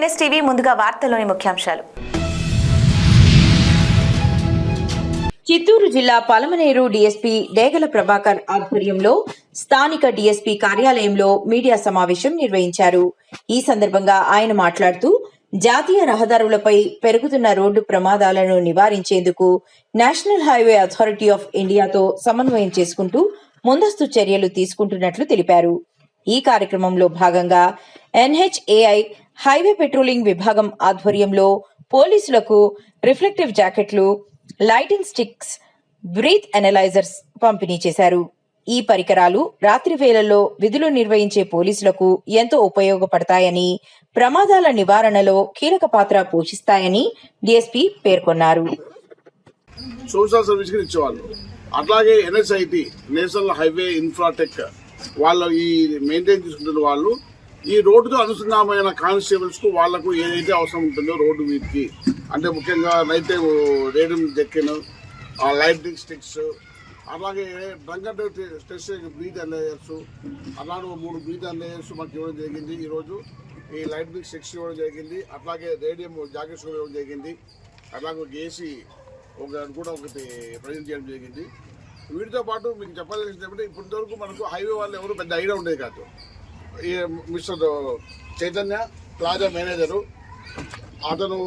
NSTV ముందుగా వార్తల్లోని ముఖ్యాంశాలు. చిత్తూరు జిల్లా పలమనేరు డీఎస్పీ డేగల ప్రభాకర్ ఆధ్వర్యంలో స్థానిక డీఎస్పీ కార్యాలయంలో మీడియా సమావేశం నిర్వహించారు. ఈ సందర్భంగా ఆయన మాట్లాడుతూ జాతీయ రహదారులపై పెరుగుతున్న రోడ్డు ప్రమాదాలను నివారించేందుకు నేషనల్ హైవే అథారిటీ ఆఫ్ ఇండియాతో సమన్వయం చేసుకుంటూ ముందస్తు చర్యలు తీసుకుంటున్నట్లు తెలిపారు. ఈ కార్యక్రమంలో భాగంగా NHAI హైవే పెట్రోలింగ్ విభాగం ఆధ్వర్యంలో పోలీసులకు రిఫ్లెక్టివ్ జాకెట్లు, లైటింగ్ స్టిక్స్, బ్రీత్ అనలైజర్స్ పంపిణీ చేశారు. ఈ పరికరాలు రాత్రి వేళల్లో విధులు నిర్వహించే పోలీసులకు ఎంతో ఉపయోగపడతాయని, ప్రమాదాల నివారణలో కీలక పాత్ర పోషిస్తాయని డీఎస్పీ పేర్కొన్నారు. సోషల్ సర్వీస్ ఇచ్చేవాళ్ళు, అట్లాగే NHIT నేషనల్ హైవే ఇన్ఫ్రాటెక్ వాళ్ళు ఈ మెయింటైన్ చేసుకుంటున్న వాళ్ళు ఈ రోడ్డుతో అనుసంధానమైన కానిస్టేబుల్స్ కు వాళ్లకు ఏదైతే అవసరం ఉంటుందో రోడ్డు వీటికి, అంటే ముఖ్యంగా నైట్ టైం రేడియం జెక్కిన్, లైటింగ్ స్టిక్స్, అలాగే drunk and stress breath analysers, అలాగే 3 బ్రీత్ అనలైజర్స్ మనకి ఇవ్వడం జరిగింది. ఈరోజు ఈ లైటింగ్ స్టిక్స్ ఇవ్వడం జరిగింది, అట్లాగే రేడియం జాకెట్స్ ఇవ్వడం జరిగింది, అట్లాగే ఒక ఏసీ కూడా ఒకటి ప్రజెంట్ చేయడం జరిగింది. వీటితో పాటు మీకు చెప్పాల్సింది ఇప్పటివరకు మనకు హైవే వాళ్ళు ఎవరు పెద్ద ఐడియా ఉండేది కాదు. ఈ మిస్టర్ చైతన్య ప్లాజా మేనేజరు, అతను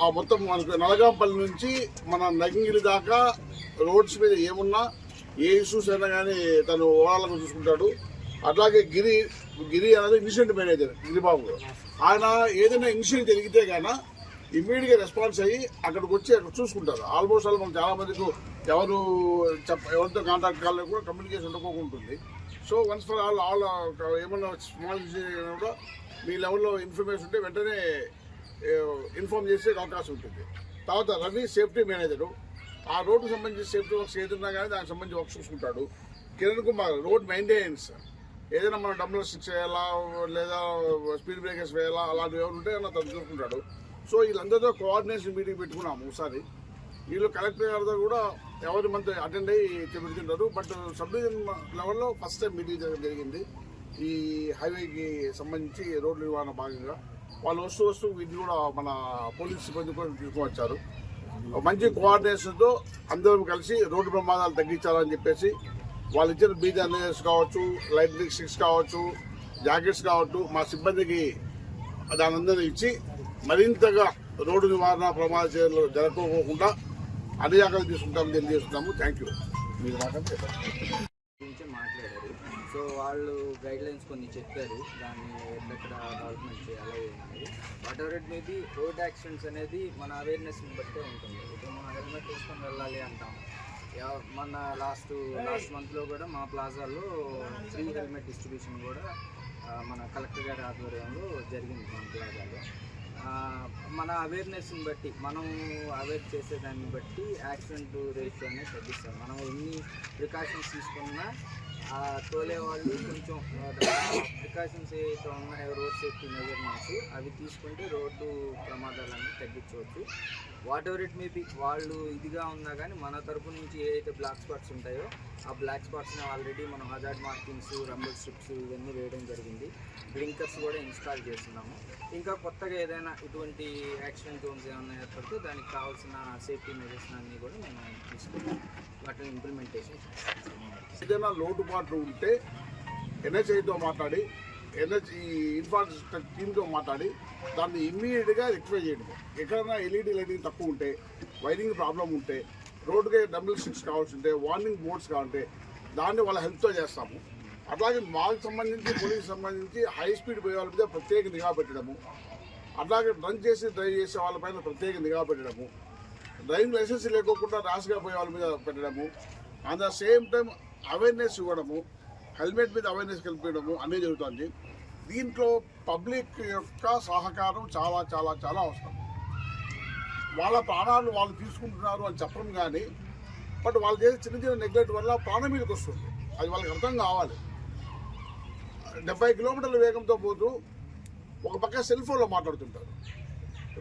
ఆ మొత్తం మనకు నలగాంపల్లి నుంచి మన నగిరి దాకా రోడ్స్ మీద ఏమున్నా ఏ ఇష్యూస్ అయినా కానీ తను ఓవరాల్గా చూసుకుంటాడు. అట్లాగే గిరి అనేది ఇన్సిడెంట్ మేనేజర్ గిరిబాబు, ఆయన ఏదైనా ఇన్సిడెంట్ జరిగితే కానీ ఇమ్మీడియట్గా రెస్పాన్స్ అయ్యి అక్కడికి వచ్చి అక్కడ చూసుకుంటారు. ఆల్మోస్ట్ మనం చాలా మందికి ఎవరితో కాంటాక్ట్ కాలేదు కూడా కమ్యూనికేషన్ ఉండకోకుంటుంది. సో వన్స్ ఫర్ ఆల్ ఏమన్నా స్మాల్ కూడా మీ లెవెల్లో ఇన్ఫర్మేషన్ ఉంటే వెంటనే ఇన్ఫార్మ్ చేసే అవకాశం ఉంటుంది. తర్వాత రవి సేఫ్టీ మేనేజరు, ఆ రోడ్డుకు సంబంధించి సేఫ్టీ వర్క్స్ ఏదన్నా కానీ దానికి సంబంధించి వర్క్ చూసుకుంటాడు. కిరణ్ కుమార్ రోడ్ మెయింటెనెన్స్, ఏదైనా మనం డంబుల్ స్టిక్స్ వేయాలా లేదా స్పీడ్ బ్రేకర్స్ వేయాలా అలాంటివి ఎవరు ఉంటే తను చూసుకుంటాడు. సో వీళ్ళందరితో కోఆర్డినేషన్ మీటింగ్ పెట్టుకున్నాము ఒకసారి. వీళ్ళు కలెక్టర్ గారితో కూడా ఎవరి మంత్ అటెండ్ అయ్యి పెడుతుంటారు. బట్ సబ్ డివిజన్ లెవెల్లో ఫస్ట్ టైం మీటింగ్ జరిగింది. ఈ హైవేకి సంబంధించి రోడ్డు నిర్వహణ భాగంగా వాళ్ళు వస్తూ వీటిని కూడా మన పోలీస్ సిబ్బంది కూడా తీసుకువచ్చారు. మంచి కోఆర్డినేషన్తో అందరం కలిసి రోడ్డు ప్రమాదాలు తగ్గించాలని చెప్పేసి వాళ్ళు ఇచ్చిన బీజ్ అనలైజర్స్ కావచ్చు, లైటింగ్ స్టిక్స్ కావచ్చు, జాకెట్స్ కావచ్చు, మా సిబ్బందికి దానందరూ ఇచ్చి మరింతగా రోడ్డు నివారణ ప్రమాద చర్యలు జరగకోకుండా అన్ని జాగ్రత్తలు తీసుకుంటామని తెలియజేస్తున్నాము. Thank you. మీరు మాట్లాడారు. సో వాళ్ళు గైడ్ లైన్స్ కొన్ని చెప్పారు, దాన్ని ఎక్కడ డెవలప్మెంట్ చేయాలి అనేది. What ever it maybe road accidents అనేది మన అవేర్నెస్ని బట్టే ఉంటుంది. ఇప్పుడు మనం హెల్మెట్ వేసుకొని వెళ్ళాలి అంటాం. మన లాస్ట్ మంత్లో కూడా మా ప్లాజాలో ఫ్రీ హెల్మెట్ డిస్ట్రిబ్యూషన్ కూడా మన కలెక్టర్ గారి ఆధ్వర్యంలో జరిగింది. మన ప్లాజాలో మన అవేర్నెస్ని బట్టి, మనం అవేర్ చేసేదాన్ని బట్టి యాక్సిడెంట్ రేషియో అనేది తగ్గిస్తాం. మనం ఎన్ని ప్రికాషన్స్ తీసుకున్నా తోలే వాళ్ళు కొంచెం ప్రికాషన్స్ ఏవైతే ఉన్నాయో రోడ్ సేఫ్టీ మెజర్మెంట్స్ అవి తీసుకుంటే రోడ్డు ప్రమాదాలన్నీ తగ్గించవచ్చు. What ever it may be వాళ్ళు ఇదిగా ఉన్నా కానీ మన తరపు నుంచి ఏవైతే బ్లాక్ స్పాట్స్ ఉంటాయో ఆ బ్లాక్ స్పాట్స్ని ఆల్రెడీ మనం హజార్డ్ మార్కింగ్స్, రంబుల్ స్ట్రిప్స్ ఇవన్నీ వేయడం జరిగింది. బ్లింకర్స్ కూడా ఇన్స్టాల్ చేస్తున్నాము. ఇంకా కొత్తగా ఏదైనా ఇటువంటి యాక్సిడెంట్ జోన్స్ ఏమైనా ఏర్పడితే దానికి కావాల్సిన సేఫ్టీ మెజర్స్ అన్నీ కూడా మేము తీసుకుంటాం. వాటిని ఇంప్లిమెంటేషన్ ఏదైనా లోటుపాట్లు ఉంటే NHIతో మాట్లాడి, NHI ఇన్ఫ్రాస్ట్రక్చర్ టీమ్తో మాట్లాడి దాన్ని ఇమ్మీడియట్గా రెక్టిఫై చేయడం. ఎక్కడైనా LED లైటింగ్ తక్కువ ఉంటే, వైరింగ్ ప్రాబ్లం ఉంటే, రోడ్డుకి డంబుల్ స్టిక్స్ కావాల్సి ఉంటే, వార్నింగ్ బోర్డ్స్ కావాలంటే దాన్ని వాళ్ళ హెల్ప్తో చేస్తాము. అట్లాగే మాకు సంబంధించి పోలీసుకి సంబంధించి హై స్పీడ్ పోయే వాళ్ళ మీద ప్రత్యేక నిఘా పెట్టడము, అట్లాగే డ్రంక్ చేసి డ్రైవ్ చేసే వాళ్ళపైన ప్రత్యేక నిఘా పెట్టడము, డ్రైవింగ్ లైసెన్స్ లేకోకుండా ర్యాష్గా పోయే వాళ్ళ మీద పెట్టడము, at the same time awareness ఇవ్వడము, హెల్మెట్ మీద అవేర్నెస్ కల్పించడము అన్నీ జరుగుతుంది. దీంట్లో పబ్లిక్ యొక్క సహకారం చాలా చాలా చాలా అవసరం. వాళ్ళ ప్రాణాలు వాళ్ళు తీసుకుంటున్నారు అని చెప్పడం కానీ, బట్ వాళ్ళు చేసే చిన్న చిన్న నెగ్లెక్ట్ వల్ల ప్రాణం మీదకి వస్తుంది. అది వాళ్ళకి అర్థం కావాలి. 70 కిలోమీటర్ల వేగంతో పోతూ ఒక పక్క సెల్ ఫోన్లో మాట్లాడుతుంటారు.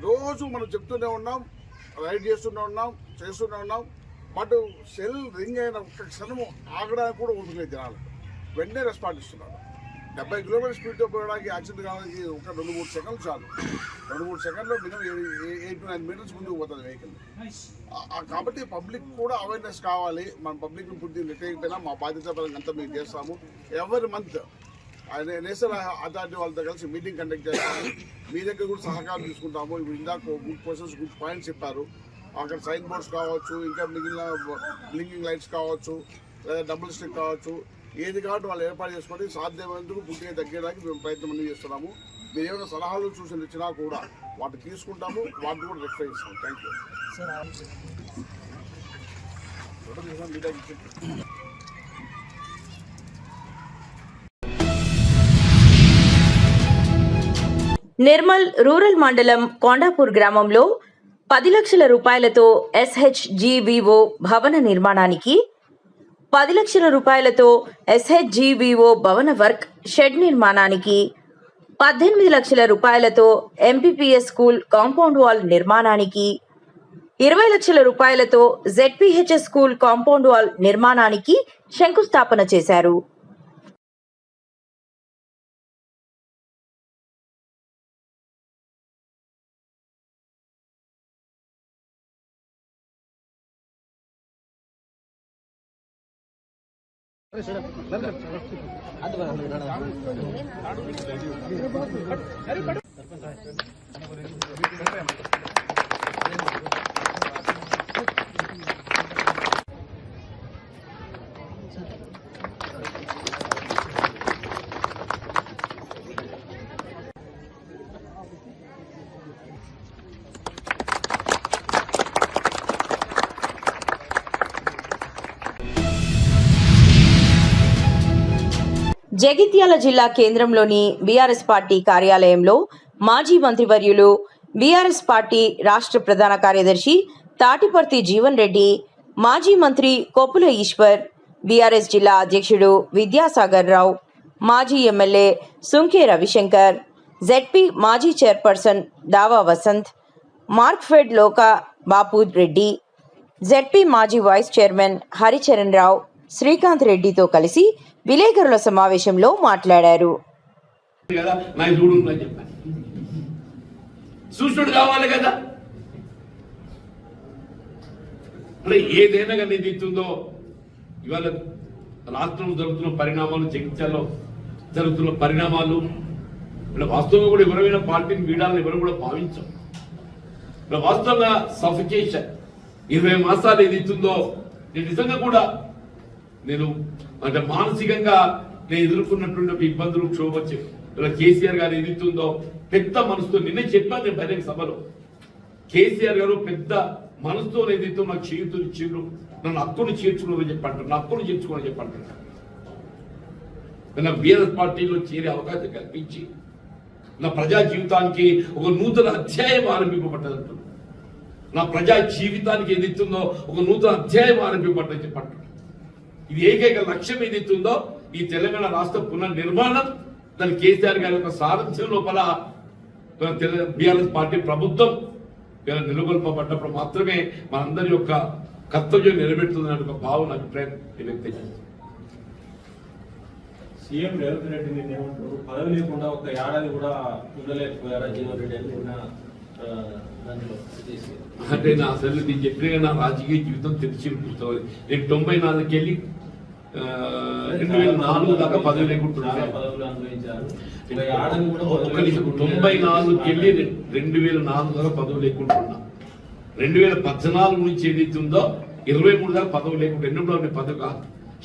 రోజు మనం చెప్తూనే ఉన్నాం, రైడ్ చేస్తూనే ఉన్నాం. బట్ సెల్ రింగ్ అయిన ఒక్క క్షణము ఆగడానికి కూడా ఉంటుంది జనాలు. వెంటనే రెస్పాండ్ ఇస్తున్నారు. 70 కిలోమీటర్ స్పీడ్తో పోయడానికి యాక్సిడెంట్ కావడానికి ఒక 2-3 సెకండ్లు చాలు. 2-3 సెకండ్లో మినిమం 8 to 9 మీటర్స్ ముందుకు పోతుంది వెహికల్. కాబట్టి పబ్లిక్ కూడా అవేర్నెస్ కావాలి. మన పబ్లిక్ పూర్తి నెట్టకపోయినా మా బాధ్యత పరంగా అంతా మేము చేస్తాము. ఎవరి మంత్ నేషనల్ అథారిటీ వాళ్ళతో కలిసి మీటింగ్ కండక్ట్ చేస్తాము. మీ దగ్గర కూడా సహకారం తీసుకుంటాము. ఇప్పుడు ఇందాక గుడ్ క్వశ్చన్స్ గుడ్ పాయింట్స్ చెప్పారు. అక్కడ సైన్ బోర్డ్స్ కావచ్చు, ఇంకా మిగిలిన బ్లింకింగ్ లైట్స్ కావచ్చు, లేదా డబుల్ స్టిక్ కావచ్చు, ఏది కాబట్టి వాళ్ళు ఏర్పాటు చేసుకొని సాధ్యమైనందుకు పూర్తిగా తగ్గడానికి మేము ప్రయత్నం అన్ని చేస్తున్నాము. మీరు ఏమైనా సలహాలు సూచనలు ఇచ్చినా కూడా వాటిని తీసుకుంటాము, వాటిని కూడా రెక్టిఫై చేస్తాము. Thank you. నిర్మల్ రూరల్ మండలం కొండాపూర్ గ్రామంలో 10 లక్షల రూపాయలతో SHGVO భవన నిర్మాణానికి, 10 లక్షల రూపాయలతో SHGVO భవన వర్క్ షెడ్ నిర్మాణానికి, 18 లక్షల రూపాయలతో MPPS స్కూల్ కాంపౌండ్ వాల్ నిర్మాణానికి, 20 లక్షల రూపాయలతో ZPHS స్కూల్ కాంపౌండ్ వాల్ నిర్మాణానికి శంకుస్థాపన చేశారు. జగిత్యాల జిల్లా కేంద్రంలోని బీఆర్ఎస్ పార్టీ కార్యాలయంలో మాజీ మంత్రివర్యులు, బీఆర్ఎస్ పార్టీ రాష్ట్ర ప్రధాన కార్యదర్శి తాటిపర్తి జీవన్ రెడ్డి, మాజీ మంత్రి కొప్పుల ఈశ్వర్, బీఆర్ఎస్ జిల్లా అధ్యక్షుడు విద్యాసాగర్ రావు, మాజీ ఎమ్మెల్యే సుంకే రవిశంకర్, జెడ్పీ మాజీ చైర్పర్సన్ దావా వసంత్, మార్క్ఫెడ్ లోకా బాపు రెడ్డి, జెడ్పీ మాజీ వైస్ చైర్మన్ హరిచరణ్ రావు, శ్రీకాంత్ రెడ్డితో కలిసి విలేకరుల సమావేశంలో మాట్లాడారు. సూచనలు కావాలి కదా, ఏదైనా కానీ ఇది ఇస్తుందో ఇవాళ రాష్ట్రంలో జరుగుతున్న పరిణామాలు, జగిత్యాలలో జరుగుతున్న పరిణామాలు వాస్తవంగా కూడా ఎవరైనా పార్టీని వీడాలని ఎవరు కూడా భావించాం. వాస్తవంగా సఫికేషన్ 20 మాసాలు ఏది ఇస్తుందో నేను నిజంగా కూడా నేను అంటే మానసికంగా నేను ఎదుర్కొన్నటువంటి ఒక ఇబ్బందులు క్షోభచ్చు. ఇలా కేసీఆర్ గారు ఏదిస్తుందో పెద్ద మనసుతో నిన్నే చెప్పాను నేను బహిరంగ సభలో. కేసీఆర్ గారు పెద్ద మనసుతో ఏదైతే నాకు చేతులు ఇచ్చిండ్రు, నన్ను హక్కును చేర్చుకోవాలని చెప్పంటారు, నా హక్కును చేర్చుకోవాలని చెప్పంటారు. నా బీఆర్ఎస్ పార్టీలో చేరే అవకాశం కల్పించి నా ప్రజా జీవితానికి ఒక నూతన అధ్యాయం ఆరంభింపబడ్డదంటారు. నా ప్రజా జీవితానికి ఏదిస్తుందో ఒక నూతన అధ్యాయం ఆరంభింపబడ్డని చెప్పంటారు. ఇది ఏకైక లక్ష్యం ఏదైతుందో ఈ తెలంగాణ రాష్ట్ర పునర్నిర్మాణం, దాని కేసీఆర్ గారి యొక్క సారథ్యం లోపల బీఆర్ఎస్ పార్టీ ప్రభుత్వం నెలకొల్పబడ్డప్పుడు మాత్రమే మనందరి యొక్క కర్తవ్యం నిలబెడుతుందనే ఒక భావన అభిప్రాయం వ్యక్తం చేస్తుంది. సీఎం రేవంత్ రెడ్డి ఏమంటారు, పదవి లేకుండా ఒక ఏడాది కూడా ఉండలేకపోయారా జీవన్ రెడ్డి అని అంటే నా అసలు నేను చెప్పిన నా రాజకీయ జీవితం తెరిచి పుస్తకం. నేను 94కి వెళ్ళి 2004 దాకా పదవి లేకుంటున్నాను. 94కి వెళ్ళి 2004 దాకా పదవి లేకుంటున్నా. 2014 నుంచి ఏదైతుందో 23 దాకా పదవి లేకుండా ఎన్నో పదవి కాదు.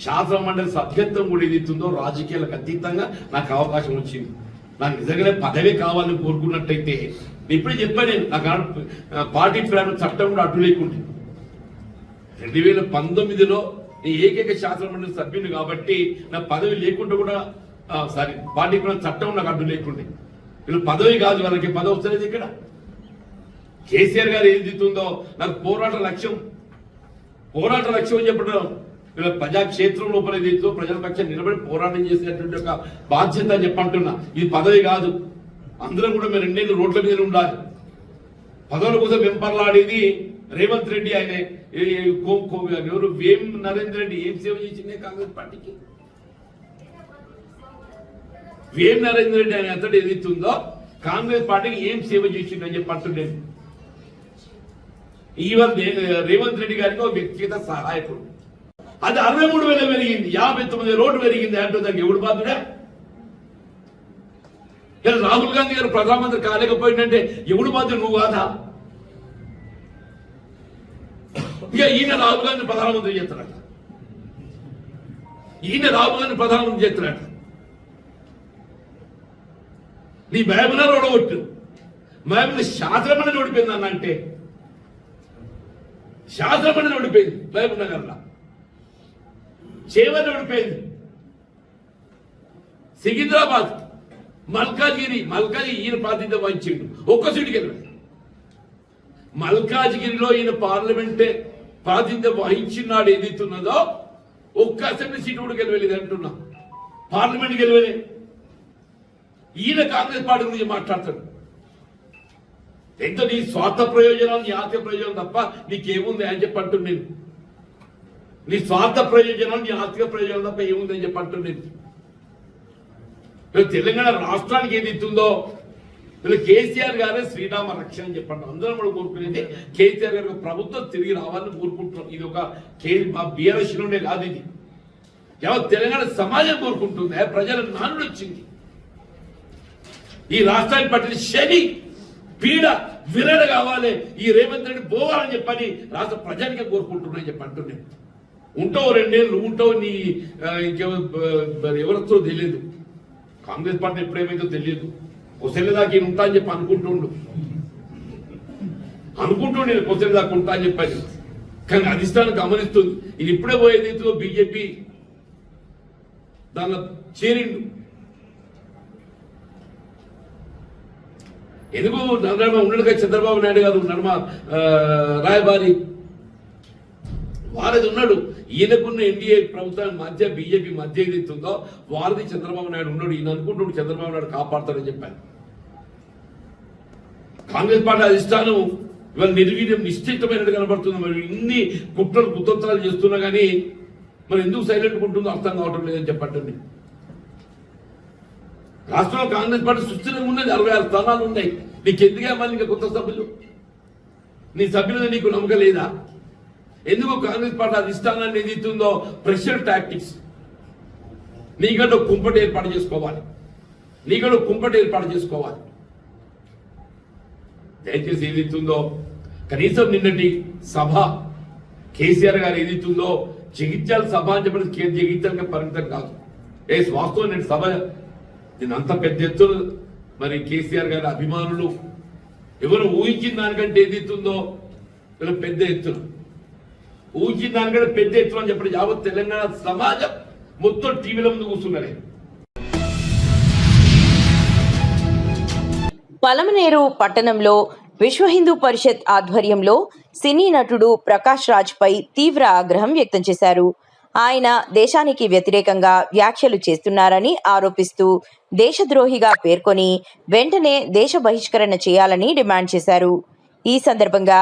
శాసన మండలి సభ్యత్వం కూడా ఏదైతుందో రాజకీయాలకు అతీతంగా నాకు అవకాశం వచ్చింది. నాకు నిజంగానే పదవి కావాలని కోరుకున్నట్టయితే ఇప్పుడే చెప్పాను నేను, నాకు పార్టీ ప్లాన్ చట్టం కూడా అడ్డు లేకుంటే 2019లో నీ ఏకైక శాసన మండలి సభ్యుని కాబట్టి నా పదవి లేకుండా కూడా పార్టీ ప్లాన్ చట్టం నాకు అడ్డు లేకుండే. వీళ్ళు పదవి కాదు, వాళ్ళకి పదవి వస్తలేదు. ఇక్కడ కేసీఆర్ గారు ఏది దిద్దుందో నాకు పోరాట లక్ష్యం అని చెప్పడం, వీళ్ళ ప్రజాక్షేత్రం లోపల ఏదైతే ప్రజల పక్షం నిలబడి పోరాటం చేసినటువంటి ఒక బాధ్యత అని చెప్పంటున్నా. ఇది పదవి కాదు. అందరం కూడా మేము 2 ఏళ్ళు రోడ్ల మీద ఉండాలి. పదవుల కోసం వెంపర్లాడేది రేవంత్ రెడ్డి. ఆయన ఎవరు వేం నరేంద్ర రెడ్డి ఏం సేవ చేసిందే కాంగ్రెస్ పార్టీకి. వేం నరేంద్ర రెడ్డి అనే అతడు ఏదైతుందో కాంగ్రెస్ పార్టీకి ఏం సేవ చేసిందని చెప్పి అంటున్నాను. ఈవెన్ రేవంత్ రెడ్డి గారికి ఒక వ్యక్తిగత సహాయకుడు. అది 63,000 పెరిగింది, 59 రోడ్డు పెరిగింది అంటే దానికి ఎవడు బాధ్యుడే? ఇలా రాహుల్ గాంధీ గారు ప్రధానమంత్రి కాలేకపోయిందంటే ఎవడు బాధ్యుడు? నువ్వు కాదా? ఇక ఈయన రాహుల్ గాంధీ ప్రధానమంత్రి చేస్తున్నాడు, ఈయన రాహుల్ గాంధీ ప్రధానమంత్రి చేస్తున్నాడు. నీ మహబూబ్నగర్ ఓడగొట్టు, మహబూబ్ శాస్త్రమండలి ఓడిపోయింది అన్న అంటే శాస్త్రమండలి ఓడిపోయింది, మహబూబ్నగర్లో చేవల్ ఓడిపోయింది, సికింద్రాబాద్, మల్కాజ్గిరి ఈయన ప్రాతినిధ్యం వహించిండు, ఒక్క సీటుకి వెళ్ళాడు. మల్కాజ్గిరిలో ఈయన పార్లమెంటే ప్రాతినిధ్యం వహించినాడు ఏదైతున్నదో ఒక్క అసెంబ్లీ సీటు కూడా గెలవలేదు అంటున్నా, పార్లమెంట్ గెలవలే. ఈయన కాంగ్రెస్ పార్టీ గురించి మాట్లాడతాడు. ఎంతో నీ స్వార్థ ప్రయోజనాలు, నీ ఆర్థిక ప్రయోజనం తప్ప నీకేముంది అని చెప్పి అంటున్నాను. నీ స్వార్థ ప్రయోజనాలు, నీ ఆర్థిక ప్రయోజనం తప్ప ఏముంది అని చెప్పి అంటున్నాను. తెలంగాణ రాష్ట్రానికి ఏది ఇస్తుందో కేసీఆర్ గారే శ్రీరామ రక్ష అని చెప్పండి. అందరం కూడా కోరుకునేది కేసీఆర్ గారికి ప్రభుత్వం తిరిగి రావాలని కోరుకుంటున్నాం. ఇది ఒక మా బీఆర్ఎస్ లోనే కాదు, ఇది యావత్ తెలంగాణ సమాజం కోరుకుంటుంది. ప్రజల నానుడు వచ్చింది. ఈ రాష్ట్రానికి పట్టిన శని పీడ విరడ కావాలి, ఈ రేవంత్ రెడ్డి పోవాలని చెప్పని రాష్ట్ర ప్రజానికే కోరుకుంటున్నాయని చెప్పి అంటున్నాను. ఉంటావు 2 ఏళ్ళు ఉంటావు, నీ ఎవరితో తెలియదు. కాంగ్రెస్ పార్టీ ఎప్పుడేమైందో తెలియదు. కొసెల్లి దాకా ఈయన ఉంటా అని చెప్పి అనుకుంటుండు నేను కొసెల్లి దాకా ఉంటా అని చెప్పాను. కానీ అధిష్టానం గమనిస్తుంది. ఇది ఇప్పుడే పోయేది బీజేపీ దానిలో చేరిండు. ఎందుకు నడమ ఉండడుగా చంద్రబాబు నాయుడు గారు నడమ రాయబారి వారది ఉన్నాడు. ఈయనకున్న ఎన్డీఏ ప్రభుత్వానికి మధ్య బీజేపీ మధ్య ఏదైతుందో వారది చంద్రబాబు నాయుడు ఉన్నాడు. ఈయన అనుకుంటున్నాడు చంద్రబాబు నాయుడు కాపాడతాడని చెప్పాను. కాంగ్రెస్ పార్టీ అధిష్టానం ఇవాళ నిర్వీర్యం నిశ్చితమైనట్టు కనబడుతుంది. మరి ఇన్ని కుట్రలు కుతంత్రాలు చేస్తున్నా కానీ మరి ఎందుకు సైలెంట్ ఉంటుందో అర్థం కావటం లేదని చెప్పండి. రాష్ట్రంలో కాంగ్రెస్ పార్టీ సుస్థిరంగా ఉన్నది, 66 స్థానాలు ఉన్నాయి. నీకు ఎందుకే మళ్ళీ ఇంకా కొత్త సభ్యులు? నీ సభ్యులు నీకు నమ్మకం లేదా? ఎందుకు కాంగ్రెస్ పార్టీ అధిష్టానాన్ని ఏదైతుందో ప్రెషర్ టాక్టిక్స్, నీకంటూ కుంపటి ఏర్పాటు చేసుకోవాలి. దయచేసి ఏదైతుందో కనీసం నిన్నటి సభ కేసీఆర్ గారు ఏదైతుందో జగిత్యాల సభ అని చెప్పిన జగిత్యాలకి పరిమితం కాదు. వాస్తవం నేను సభ నేను అంత పెద్ద ఎత్తున మరి కేసీఆర్ గారి అభిమానులు ఎవరు ఊహించిన దానికంటే ఏదైతుందో పెద్ద ఎత్తున అని చెప్పి యావత్ తెలంగాణ సమాజం మొత్తం టీవీల ముందు కూర్చున్నారే. పలమనేరు పట్టణంలో విశ్వ హిందూ పరిషత్ ఆధ్వర్యంలో సినీ నటుడు ప్రకాష్ రాజ్ పై తీవ్ర ఆగ్రహం వ్యక్తం చేశారు. ఆయన దేశానికి వ్యతిరేకంగా వ్యాఖ్యలు చేస్తున్నారని ఆరోపిస్తూ దేశద్రోహిగా పేర్కొని వెంటనే దేశ బహిష్కరణ చేయాలని డిమాండ్ చేశారు. ఈ సందర్భంగా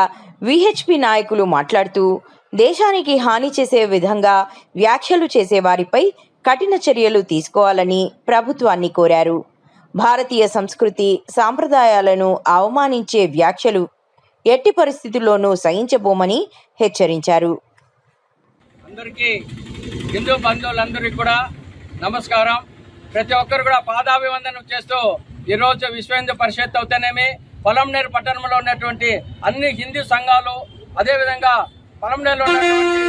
విహెచ్పి నాయకులు మాట్లాడుతూ దేశానికి హాని చేసే విధంగా వ్యాఖ్యలు చేసే వారిపై కఠిన చర్యలు తీసుకోవాలని ప్రభుత్వాన్ని కోరారు. భారతీయ సంస్కృతి సాంప్రదాయాలను అవమానించే వ్యాఖ్యలు ఎట్టి పరిస్థితుల్లోనూ సహించబోమని హెచ్చరించారు. అందరికీ హిందూ బంధువులందరికీ కూడా నమస్కారం. ప్రతి ఒక్కరు కూడా పాదాభివందనం చేస్తూ ఈరోజు విశ్వ హిందూ పరిషత్ అవుతానేమి పొలంనేరు పట్టణంలో ఉన్నటువంటి అన్ని హిందూ సంఘాలు, అదేవిధంగా పొలంనేరులో ఉన్నటువంటి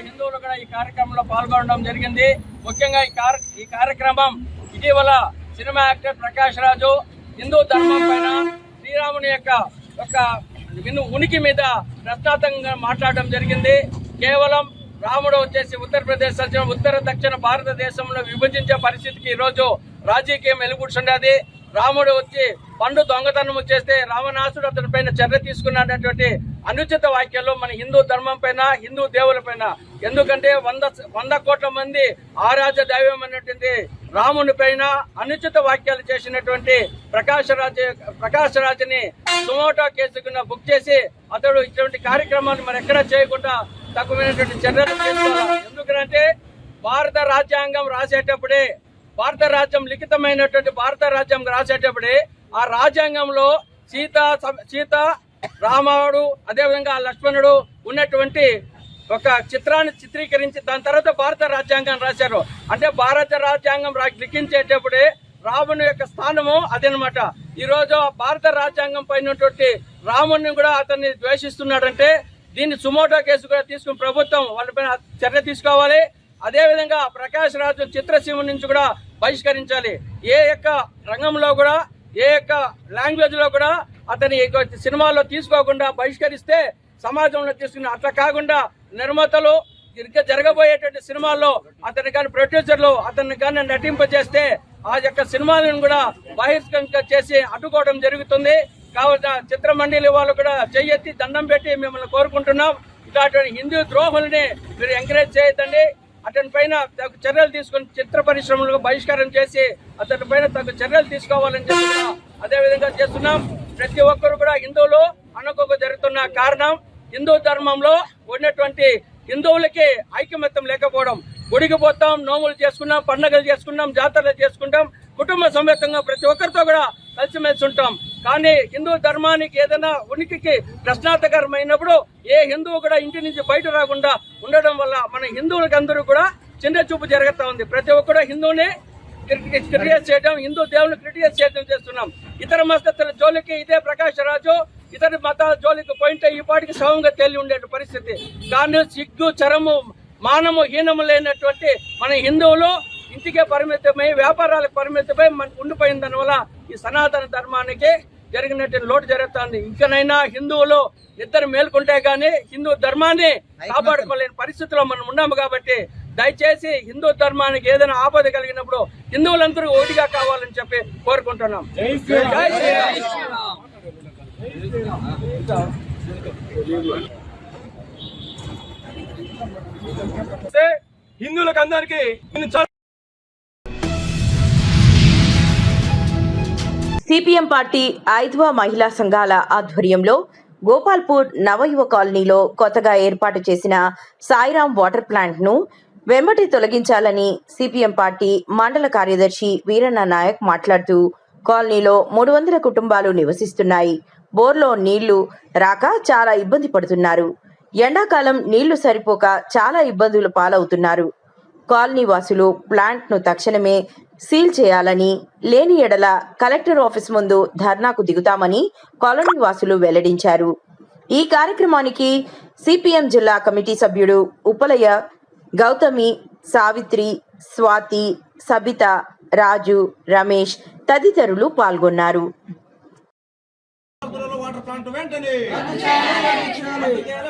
హిందువులు కూడా ఈ కార్యక్రమంలో పాల్గొనడం జరిగింది. ముఖ్యంగా ఈ కార్యక్రమం ఇటీవల సినిమా యాక్టర్ ప్రకాష్ రాజు హిందూ ధర్మం పైన శ్రీరాముని యొక్క ఉనికి మీద ప్రశ్నార్థకంగా మాట్లాడడం జరిగింది. కేవలం రాముడు వచ్చేసి ఉత్తరప్రదేశ్ ఉత్తర దక్షిణ భారతదేశంలో విభజించే పరిస్థితికి ఈరోజు రాజకీయం వెలుగుడుచుండేది. రాముడు వచ్చి పండు దొంగతనం చేస్తే రావణాసుడు అతని పైన చర్య తీసుకున్నటువంటి అనుచిత వాక్యాలు మన హిందూ ధర్మం పైన, హిందూ దేవుల పైన. ఎందుకంటే 100 కోట్ల మంది ఆరాధ్య దైవం అన్నటువంటి రాముని పైన అనుచిత వాక్యాలు చేసినటువంటి ప్రకాష్ రాజుని సుమోటో కేసు కింద బుక్ చేసి అతడు ఇటువంటి కార్యక్రమాలు మరి ఎక్కడా చేయకుండా తక్కువైనటువంటి చర్యలు తీసుకోవాలి. ఎందుకంటే భారత రాజ్యాంగం రాసేటప్పుడే భారత రాజ్యం లిఖితమైనటువంటి భారత రాజ్యం రాసేటప్పుడే ఆ రాజ్యాంగంలో సీత రాముడు అదేవిధంగా లక్ష్మణుడు ఉన్నటువంటి ఒక చిత్రాన్ని చిత్రీకరించి దాని తర్వాత భారత రాజ్యాంగం రాశారు. అంటే భారత రాజ్యాంగం లిఖించేటప్పుడే రాముని యొక్క స్థానము అదనమాట. ఈ రోజు భారత రాజ్యాంగం పైన రాముని కూడా అతన్ని ద్వేషిస్తున్నాడంటే దీన్ని సుమోటో కేసు కూడా తీసుకుని ప్రభుత్వం వాళ్ళపైన చర్య తీసుకోవాలి. అదేవిధంగా ప్రకాష్ రాజు చిత్రసీమ నుంచి కూడా బహిష్కరించాలి. ఏ యొక్క రంగంలో కూడా ఏ యొక్క లాంగ్వేజ్ లో కూడా అతని సినిమాల్లో తీసుకోకుండా బహిష్కరిస్తే సమాజంలో తీసుకుని అట్లా కాకుండా నిర్మాతలు ఇంకా జరగబోయేటువంటి సినిమాల్లో అతని కానీ ప్రొడ్యూసర్లు అతన్ని కానీ నటింపజేస్తే ఆ యొక్క సినిమాలను కూడా బహిష్కరణ చేసి అడ్డుకోవడం జరుగుతుంది. కావున చిత్రమండలి వాళ్ళు కూడా చెయ్యెత్తి దండం పెట్టి మిమ్మల్ని కోరుకుంటున్నాం. ఇట్లాంటి హిందూ ద్రోహుల్ని మీరు ఎంకరేజ్ చేయొద్దండి. అతని పైన తగు చర్యలు తీసుకుని చిత్ర పరిశ్రమలకు బహిష్కారం చేసి అతని పైన తగు చర్యలు తీసుకోవాలని చెప్పి అదేవిధంగా చేస్తున్నాం. ప్రతి ఒక్కరు కూడా హిందువులు అనుకోక జరుగుతున్న కారణం హిందూ ధర్మంలో ఉన్నటువంటి హిందువులకి ఐకమత్యం లేకపోవడం. గుడికి పోతాం, నోములు చేసుకున్నాం, పండుగలు చేసుకున్నాం, జాతరలు చేసుకుంటాం, కుటుంబ సమేతంగా ప్రతి ఒక్కరితో కూడా కలిసిమెలిసి ఉంటాం. కానీ హిందూ ధర్మానికి ఏదైనా ఉనికికి ప్రశ్నార్థకరమైనప్పుడు ఏ హిందువు కూడా ఇంటి నుంచి బయట రాకుండా ఉండడం వల్ల మన హిందువులకి అందరూ కూడా చిన్న చూపు జరుగుతూ ఉంది. ప్రతి ఒక్కరు హిందువుని క్రిటిసైజ్ చేయడం, హిందూ దేవుని క్రిటిసైజ్ చేయడం చేస్తున్నాం. ఇతర మతస్థుల జోలికి ఇదే ప్రకాష్ రాజు ఇతర మతాల జోలికి పోయింటే ఈ పాటికి సౌంగా తేలి ఉండే పరిస్థితి. కానీ సిగ్గు చరము మానము హీనము లేనటువంటి మన హిందువులు ఇంటికే పరిమితమై వ్యాపారాలకు పరిమితమై మనకు ఉండిపోయిన దానివల్ల ఈ సనాతన ధర్మానికి జరిగినట్టు లోటు జరుగుతుంది. ఇంకనైనా హిందువులు ఇద్దరు మేల్కొంటే గానీ హిందూ ధర్మాన్ని కాపాడుకోలేని పరిస్థితిలో మనం ఉన్నాము. కాబట్టి దయచేసి హిందూ ధర్మానికి ఏదైనా ఆపద కలిగినప్పుడు హిందువులందరూ ఒకటిగా కావాలని చెప్పి కోరుకుంటున్నాం. హిందువులకు అందరికీ సిపిఎం పార్టీ 5వ మహిళా సంఘాల ఆధ్వర్యంలో గోపాల్పూర్ నవయువ కాలనీలో కొత్తగా ఏర్పాటు చేసిన సాయిరాం వాటర్ ప్లాంట్ ను వెంబటి తొలగించాలని సిపిఎం పార్టీ మండల కార్యదర్శి వీరన్న నాయక్ మాట్లాడుతూ కాలనీలో 300 కుటుంబాలు నివసిస్తున్నాయి. బోర్లో నీళ్లు రాక చాలా ఇబ్బంది పడుతున్నారు. ఎండాకాలం నీళ్లు సరిపోక చాలా ఇబ్బందులు పాలవుతున్నారు. కాలనీ వాసులు ప్లాంట్ ను తక్షణమే సీల్ చేయాలని, లేని ఎడల కలెక్టర్ ఆఫీస్ ముందు ధర్నాకు దిగుతామని కాలనీ వాసులు వెల్లడించారు. ఈ కార్యక్రమానికి సిపిఎం జిల్లా కమిటీ సభ్యుడు ఉపలయ, గౌతమి, సావిత్రి, స్వాతి, సబిత, రాజు, రమేష్ తదితరులు పాల్గొన్నారు. వాటర్ ప్లాంట్ వెంటనే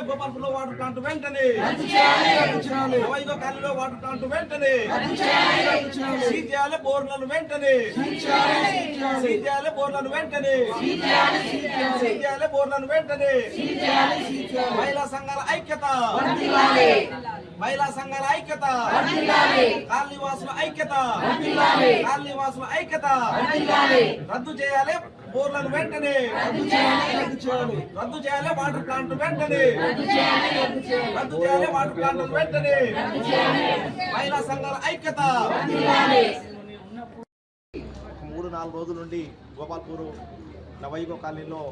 గోపాల్పూర్లో వాటర్ ప్లాంట్ వెంటనే వైగో కాలనీలో వాటర్ ప్లాంట్ వెంటనే సీజాల బోర్లను వెంటనే సీజాల బోర్లను వెంటనే సీజాల బోర్లను వెంటనే మహిళా సంఘాల ఐక్యత మహిళా సంఘాల ఐక్యత కాలనీవాసుల ఐక్యత కాలనీవాసుల ఐక్యత రద్దు చేయాలి బోర్లను వెంటనే రద్దు చేయాలి వాటర్ ప్లాంట్ వెంటనే రద్దు చేయాలి వాటర్ ప్లాంట్ వెంటనే మహిళా సంఘాల ఐక్యత. 3-4 రోజుల నుండి గోపాల్పూర్ నవయుగ కాలనీలో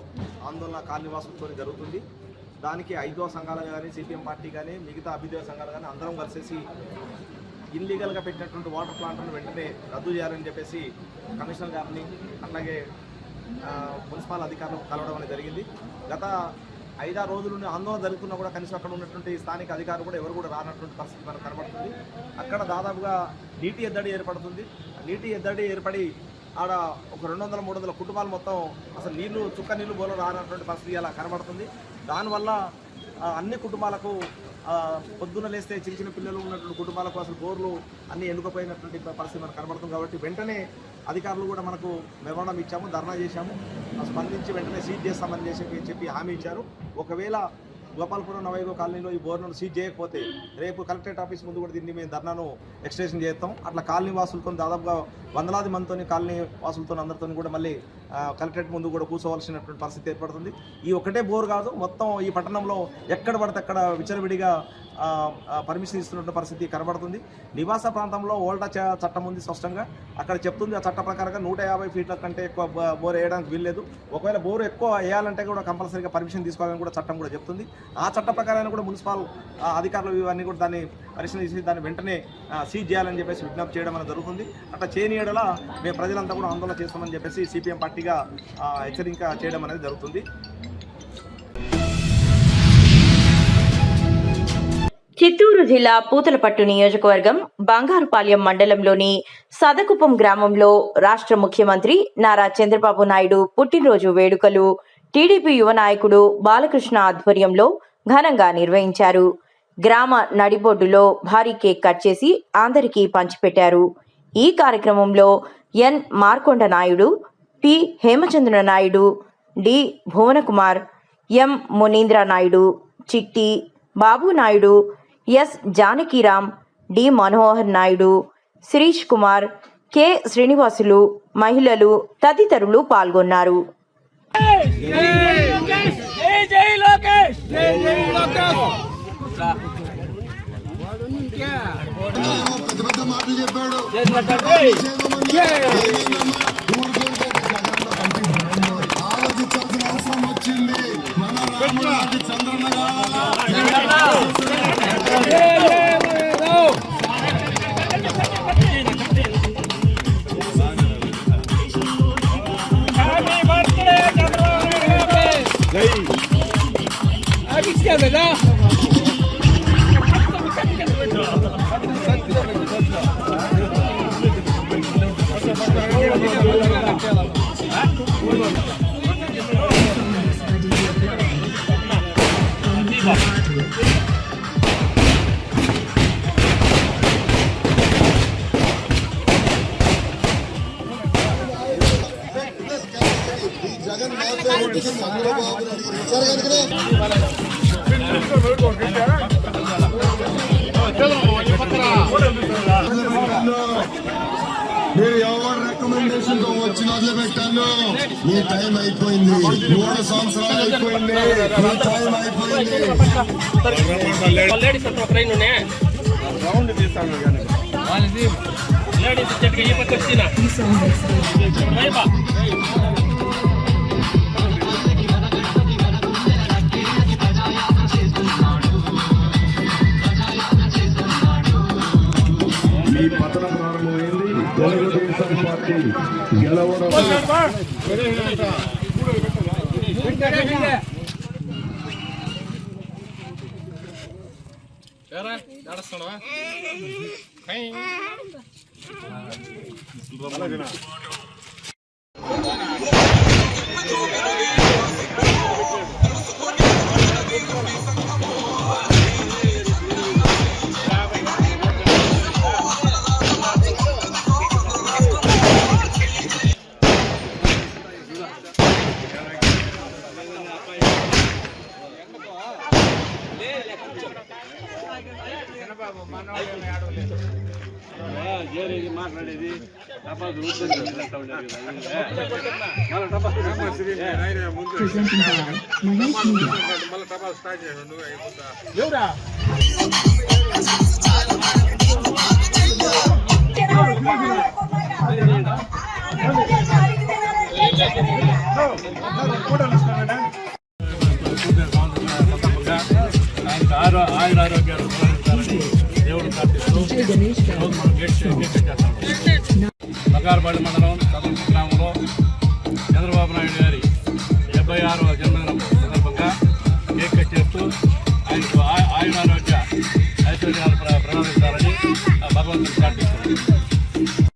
ఆందోళన కాలనీవాసులతో జరుగుతుంది. దానికి 5వ సంఘాలు కానీ సిపిఎం పార్టీ కానీ మిగతా అభ్యుదయ సంఘాలు కానీ అందరం కలిసేసి ఇల్లీగల్గా పెట్టినటువంటి వాటర్ ప్లాంట్ను వెంటనే రద్దు చేయాలని చెప్పేసి కమిషనర్ గారిని అట్లాగే మున్సిపల్ అధికారులు కలవడం అనేది జరిగింది. గత 5-6 రోజుల నుండి ఆందోళన జరుగుతున్నా కూడా కనీసం అక్కడ ఉన్నటువంటి స్థానిక అధికారులు కూడా ఎవరు కూడా రానటువంటి పరిస్థితి మనకు కనబడుతుంది. అక్కడ దాదాపుగా నీటి ఎద్దడి ఏర్పడుతుంది. నీటి ఎద్దడి ఏర్పడి ఆడ ఒక 200-300 కుటుంబాలు మొత్తం అసలు నీళ్లు చుక్క నీళ్లు బోలో రానటువంటి పరిస్థితి అలా కనబడుతుంది. దానివల్ల అన్ని కుటుంబాలకు పొద్దున్న లేస్తే చిన్న చిన్న పిల్లలు ఉన్నటువంటి కుటుంబాలకు అసలు బోర్లు అన్ని ఎండుకపోయినటువంటి పరిస్థితి మనకు కనబడుతుంది. కాబట్టి వెంటనే అధికారులు కూడా మనకు మెమోరాండం ఇచ్చాము, ధర్నా చేశాము, స్పందించి వెంటనే సీజ్ చేస్తామని చెప్పి హామీ ఇచ్చారు. ఒకవేళ గోపాల్పురం నవయుగ కాలనీలో ఈ బోర్లను సీజ్ చేయకపోతే రేపు కలెక్టరేట్ ఆఫీస్ ముందు కూడా దీన్ని మేము ధర్నాను ఎక్స్టెన్షన్ చేస్తాం. అట్లా కాలనీ వాసులతో దాదాపుగా వందలాది మందితో కాలనీ వాసులతో అందరితో కూడా మళ్ళీ కలెక్టరేట్ ముందు కూడా కూర్చోవలసినటువంటి పరిస్థితి ఏర్పడుతుంది. ఈ ఒకటే బోర్ కాదు, మొత్తం ఈ పట్టణంలో ఎక్కడ పడితే అక్కడ విచ్చలవిడిగా పర్మిషన్ ఇస్తున్న పరిస్థితి కనబడుతుంది. నివాస ప్రాంతంలో ఓల్డా చట్టం ఉంది స్పష్టంగా, అక్కడ చెప్తుంది ఆ చట్ట ప్రకారంగా 150 ఫీట్ల కంటే ఎక్కువ బోర్ వేయడానికి వీల్లేదు. ఒకవేళ బోరు ఎక్కువ వేయాలంటే కూడా కంపల్సరీగా పర్మిషన్ తీసుకోవాలని కూడా చట్టం కూడా చెప్తుంది. ఆ చట్ట ప్రకారం కూడా మున్సిపల్ అధికారులు ఇవన్నీ కూడా దాన్ని పరిశీలించి దాన్ని వెంటనే సీజ్ చేయాలని చెప్పేసి విజ్ఞప్తి చేయడం అనేది జరుగుతుంది. అట్లా చేయని యెడల మేము ప్రజలంతా కూడా ఆందోళన చేస్తామని చెప్పేసి సిపిఎం పార్టీగా హెచ్చరిక చేయడం అనేది జరుగుతుంది. చిత్తూరు జిల్లా పూతలపట్టు నియోజకవర్గం బంగారుపాలెం మండలంలోని సదకుప్పం గ్రామంలో రాష్ట్ర ముఖ్యమంత్రి నారా చంద్రబాబు నాయుడు పుట్టినరోజు వేడుకలు టీడీపీ యువ నాయకుడు బాలకృష్ణ ఆధ్వర్యంలో ఘనంగా నిర్వహించారు. గ్రామ నడిబొడ్డులో భారీ కేక్ కట్ చేసి అందరికీ పంచిపెట్టారు. ఈ కార్యక్రమంలో N Markonda Naidu, P Hemachandra Naidu, D Bhuvanakumar, M Munindra Naidu, Chitti Babu Naidu, S Janakiram, D Manohar Naidu, Sirish Kumar, K Srinivasulu, మహిళలు తదితరులు పాల్గొన్నారు. మీరు ఎవరు రికమెండేషన్ తో వచ్చి వదిలిపెట్టాను. మీ టైం అయిపోయింది. 3 సంవత్సరాలు అయిపోయింది. మీ టైం అయిపోయింది. మీ పతన ప్రారంభమైంది. తెలుగుదేశం పార్టీ గెలవడం మాట్లాడేది ఆయురారోగ్యాలు దేవుడు ప్రార్థిస్తూ బంగారుపాలెం మండలం సదకుప్పం గ్రామంలో చంద్రబాబు నాయుడు గారి 76వ జన్మదినం సందర్భంగా కేక్ కట్ చేస్తూ ఆయనకు ఆయురారోగ్య ఐశ్వర్యాలు